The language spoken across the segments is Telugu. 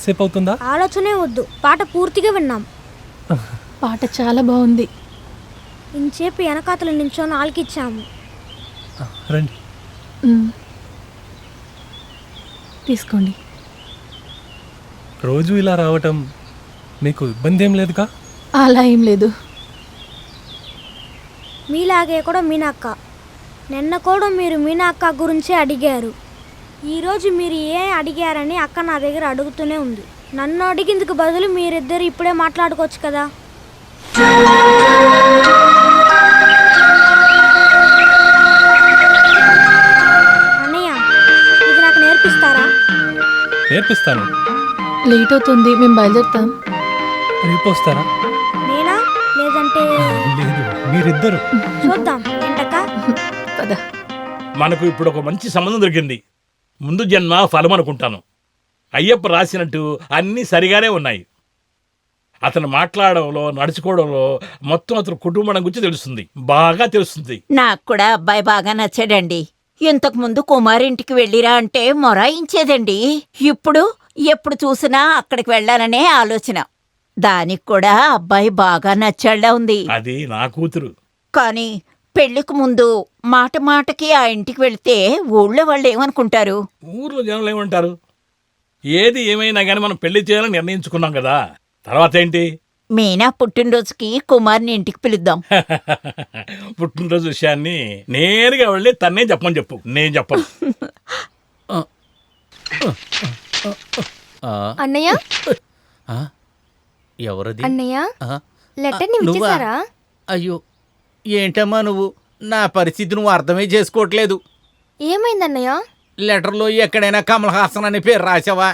చాలాసేపు అవుతుందా? ఆలోచనే వద్దు, పాట పూర్తిగా విన్నాం. పాట చాలా బాగుంది. ఇంచేపు వెనకాతలు నించొని ఆలకిచ్చాము. రండి. తీసుకోండి. రోజు ఇలా రావటం మీకు ఇబ్బంది ఏం లేదుగా? అలా ఏం లేదు. మీలాగే కూడా మీనాక్క. నిన్న కూడా మీరు మీనాక్క గురించే అడిగారు. ఈరోజు మీరు అడిగారని అక్క నా దగ్గర అడుగుతూనే ఉంది. నన్ను అడిగిందుకు బదులు మీరిద్దరు ఇప్పుడే మాట్లాడుకోవచ్చు కదా. అన్నయ్య, ఇది నాకు నేర్పిస్తారా? నేర్పిస్తాను. లేట్ అవుతుంది, మేము బయలుదేరుతాం. రేపు వస్తారా? నేనా లేదంటే? లేదు, మీరిద్దరు. చూద్దాం ఏంటక్క. పద. మనకు ఇప్పుడు ఒక మంచి సంబంధం దొరికింది. ముందు జన్మ ఫలం అనుకుంటాను. అయ్యప్ప రాసినట్టు అన్నీ సరిగానే ఉన్నాయి. అతను మాట్లాడడంలో, నడుచుకోవడంలో మొత్తం అతను కుటుంబం గురించి తెలుస్తుంది, బాగా తెలుస్తుంది. నాకు కూడా అబ్బాయి బాగా నచ్చాడండి. ఇంతకు ముందు కుమారింటికి వెళ్ళిరా అంటే మొరాయించేదండి. ఇప్పుడు ఎప్పుడు చూసినా అక్కడికి వెళ్ళాలనే ఆలోచన. దానికి కూడా అబ్బాయి బాగా నచ్చాడా ఉంది. అది నా కూతురు. కానీ పెళ్లికి ముందు మాట మాటకి ఆ ఇంటికి వెళితే ఊళ్ళో వాళ్ళు ఏమనుకుంటారు? ఊర్లో జనాలు ఏమంటారు? ఏది ఏమైనా కానీ మనం పెళ్లి చేయాలని నిర్ణయించుకున్నాం కదా, తర్వాత ఏంటి? మీనా పుట్టినరోజుకి కుమార్ని ఇంటికి పిలుద్దాం. పుట్టినరోజు విషయాన్ని నేరుగా వెళ్ళి తన్నే చెప్పమని చెప్పు, నేను చెప్పను. అన్నయ్య, ఎవరది? అన్నయ్య, లెటర్ని ఇచ్చేసారా? అయ్యో, ఏంటమ్మా నువ్వు? నా పరిస్థితి నువ్వు అర్థమే చేసుకోవట్లేదు. ఏమైందన్నయ్య? లెటర్లో ఎక్కడైనా కమల్ హాసన్ అనే పేరు రాసావా?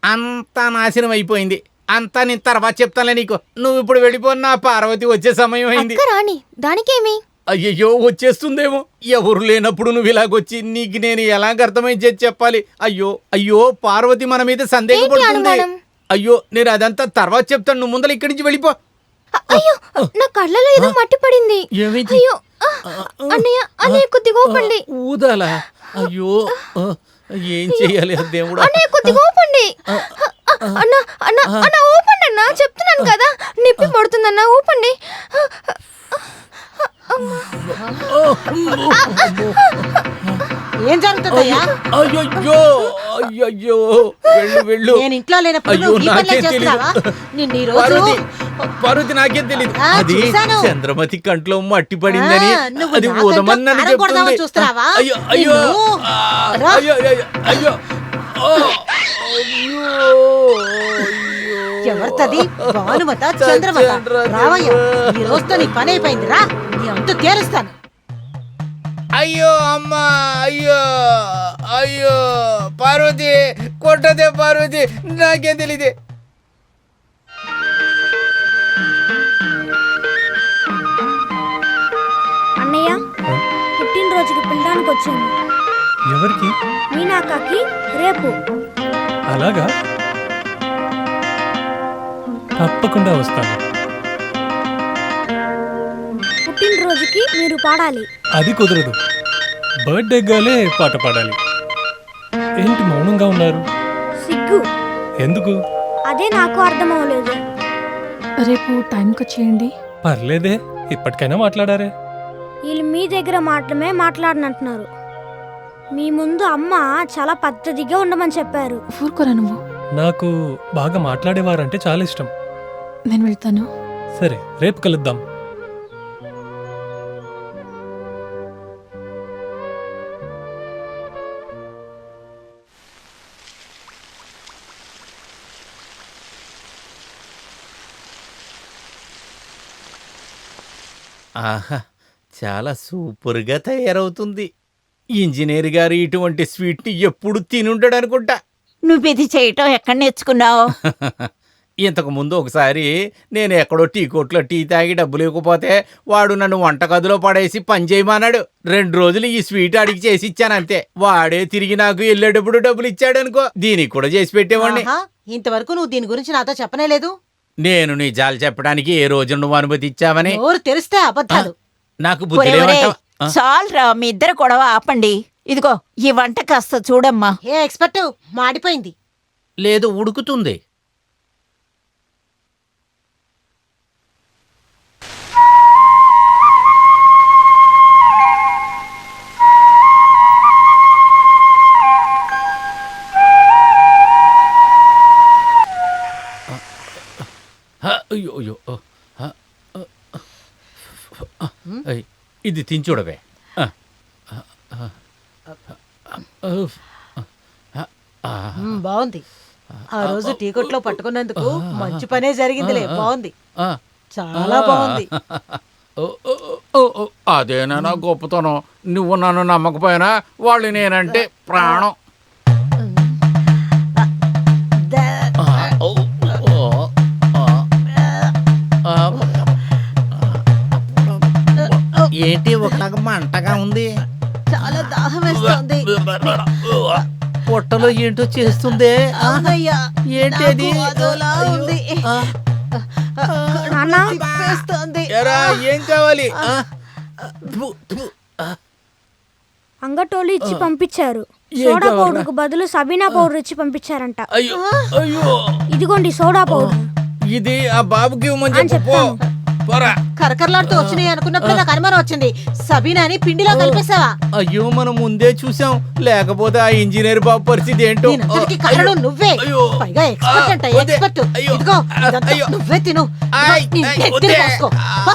అంతా నాశనం అయిపోయింది. అంతా నేను తర్వాత చెప్తానులే నీకు. నువ్వు ఇప్పుడు వెళ్ళిపో, నా పార్వతి వచ్చే సమయం అయింది. రాణి, దానికేమి? అయ్యయ్యో, వచ్చేస్తుందేమో. ఎవరు లేనప్పుడు నువ్వు ఇలాగొచ్చి నీకు నేను ఎలాగ అర్థమైంది చెప్పాలి? అయ్యో అయ్యో, పార్వతి మన మీద సందేహపడుతుంది. అయ్యో, నేను అదంతా తర్వాత చెప్తాను, నువ్వు ముందర ఇక్కడి నుంచి వెళ్ళిపో. అయ్యో, నా కళ్ళలో ఏదో మట్టి పడింది. ఏమైంది? అయ్యో అన్నయ్య, అన్నయ్య కొద్దిగా ఊపండి. ఊదాలా? అయ్యో, ఏం చెయ్యాలి దేవుడా? అన్నయ్య కొద్దిగా ఊపండి. అన్న అన్న అన్న ఊపండి అన్న, చెప్తున్నాను కదా, నొప్పి పడుతుందన్న, ఊపండి. ఏం జరుగుతుందయ్యా? అయ్యో అయ్యో, వెళ్ళు వెళ్ళు. నేను ఇంట్లో లేనప్పుడు అయ్యో, నువ్వు ఈ పనులే నాకేం చేస్తున్నావా? తెలీదు. నిన్ను ఈ రోజు పార్వతి నాకేం తెలీదు. అది చూశాను. చంద్రమతి కంట్లో మట్టి పడిందని నువ్వు అది నా ఊదమని నన్ను కంట్లో కారం కొడదామని చెప్తుంది. చూస్తున్నావా? అయ్యో అయ్యో నిన్ను. రా. అయ్యో అయ్యో అయ్యో. ఎవరితది? భానుమత, చంద్రమత? రావయ్యా, ఈ రోజుతో నీ పని అయిపోయింది. రా, నీ అంతు తేలుస్తాను. అయ్యో అమ్మా, అయ్యో అయ్యో, పార్వతి కొట్టదే, పార్వతి నాకేం తెలీదే. అన్నయ్య, పుట్టినరోజుకి పిల్లడానికి వచ్చింది. ఎవరికి? మీనాక్కకి రేపు. అలాగా, తప్పకుండా వస్తాను. పుట్టినరోజుకి మీరు పాడాలి. అది కుదరదు, బర్త్డే గాలే పాట పాడాలి. ఏంటి మౌనంగా ఉన్నారు? సిగ్గు. ఎందుకు? అదే నాకు అర్థం అవ్వలేదు. రేపు టైంకి వచ్చేయండి. పర్లేదే, ఇప్పటికైనా మాట్లాడారే. వీళ్ళు మీ దగ్గర మాత్రమే మాట్లాడనంటున్నారు. మీ ముందు అమ్మ చాలా పద్ధతిగా ఉండమని చెప్పారు. ఊరుకోరా నువ్వు. నాకు బాగా మాట్లాడేవారంటే చాలా ఇష్టం. నేను వెళ్తాను. సరే, రేపు కలుద్దాం. ఆహా, చాలా సూపర్గా తయారవుతుంది. ఇంజనీర్ గారు ఇటువంటి స్వీట్ని ఎప్పుడు తినుంటాడు అనుకుంటా. నువ్విది చేయటం ఎక్కడ నేర్చుకున్నావు? ఇంతకు ముందు ఒకసారి నేను ఎక్కడో టీ కొట్లో టీ తాగి డబ్బులు ఇవ్వకపోతే వాడు నన్ను వంటగదిలో పడేసి పని చేయమన్నాడు. 2 రోజులు ఈ స్వీట్ అడిగి చేసి ఇచ్చాను అంతే. వాడే తిరిగి నాకు వెళ్ళేటప్పుడు డబ్బులు ఇచ్చాడు అనుకో, దీనికి కూడా చేసి పెట్టేవాడిని. ఆహా, ఇంతవరకు నువ్వు దీని గురించి నాతో చెప్పనే లేదు. నేను నిజాలు చెప్పడానికి ఏ రోజు నువ్వు అనుమతి ఇచ్చావని? నోరు తెరిస్తే అబద్ధాలు. నాకు బుద్ధి లేవంటావా? చాలరా, మీ ఇద్దరు గొడవ ఆపండి. ఇదిగో ఈ వంట కాస్త చూడమ్మా. ఏ ఎక్స్పర్ట్, మాడిపోయింది. లేదు ఉడుకుతుంది. అయ్యో అయ్యో అయ్, ఇది తినచూడవే. బాగుంది. ఆ రోజు టీ కొట్లో పట్టుకున్నందుకు మంచి పనే జరిగిందిలే. బాగుంది, చాలా బాగుంది. అదేనా నా గొప్పతనం. నువ్వు నన్ను నమ్మకపోయినా వాళ్ళు నేనంటే ప్రాణం. ఏంటి ఒకలాగా మంటగా ఉంది? చాలా దాహం వేస్తుంది. పొట్టలో ఏంటో చేస్తుందే. అవునయ్యా, ఏంటి అది? నాకు అదోలా ఉంది. నాన్న తిప్పేస్తోంది. ఎరా, ఏం కావాలి? అంగటోళ్ళు ఇచ్చి పంపించారు. ఏం సోడా కావాలా? పౌడర్కు బదులు సబీనా పౌడర్ ఇచ్చి పంపించారంట. అయ్యో అయ్యో, ఇదిగోండి సోడా పౌడర్. ఇది ఆ బాబుకి ఇవ్వమని అని చెప్పు. పో, పోరా. కరకరలాడుతూ వచ్చినాయి అనుకున్నప్పుడు నాకు అనుమానం వచ్చింది. సబీనాని పిండిలో కలిపేసావా? అయ్యో, మనం ముందే చూసాం. లేకపోతే ఆ ఇంజనీర్ బాబు పరిస్థితి ఏంటో. దీనంతటికీ కారణం నువ్వే. అయ్యో. పైగా ఎక్స్పర్ట్ అంట, వద్దే. ఎక్స్పర్ట్. అయ్యో. ఇదిగో ఇదంతా అయ్యో. నువ్వే తిను. ఆయ్, నీ ఆయ్, నెత్తిన వద్దే. పోసుకో. పా.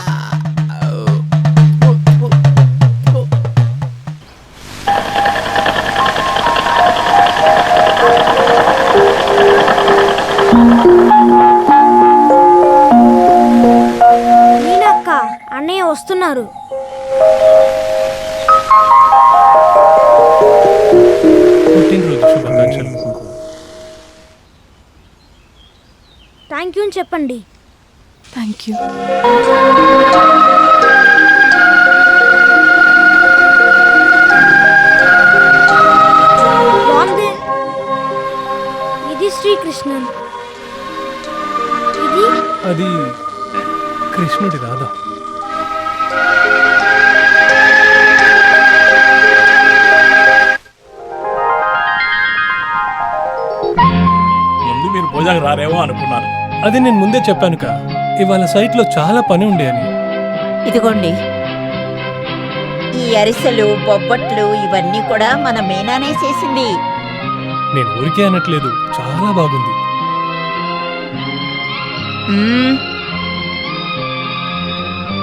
మీనక్క, అన్నయ్య వస్తున్నారు. పుట్టినరోజు శుభాకాంక్షలు. థ్యాంక్ యూ అని చెప్పండి. Thank you. బాగుంది. ఇది శ్రీకృష్ణన్. ఇది అది కృష్ణుడి రాధ. ముందు మీరు పూజకు రారేమో అనుకున్నాను. అది నేను ముందే చెప్పానుక, ఇవాళ సైట్లో చాలా పని ఉండే అని. ఇదిగోండి, ఈ అరిసెలు బొబ్బట్లు ఇవన్నీ కూడా మన మీనానే చేసింది. నేను ఊరికే అనట్లేదు, చాలా బాగుంది. మ్మ్.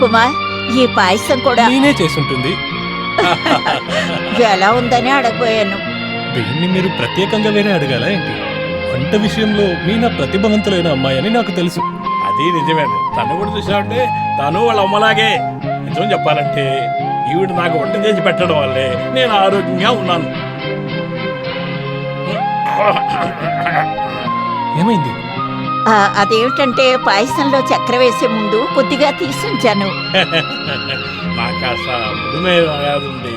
కుమార్, ఈ పాయసం కూడా నేనే చేసుంటుంది. ఎలా ఉందని అడగబోయాను. దీన్ని మీరు ప్రత్యేకంగా వేరే అడగాల ఏంటి? వంట విషయంలో మీనా ప్రతిభావంతులైన అమ్మాయి అని నాకు తెలుసు. అది నిజమే. తను కూడా చూసామంటే తను వాళ్ళ అమ్మలాగే. నిజం చెప్పాలంటే ఈవిడ నాకు వంట చేసి పెట్టడం వల్లే నేను ఆరోగ్యంగా ఉన్నాను. ఏమైంది? అదేమిటంటే పాయసంలో చక్కెర వేసే ముందు కొద్దిగా తీసుంచాను. నాకు కాస్త మధుమేహం వ్యాధి ఉంది.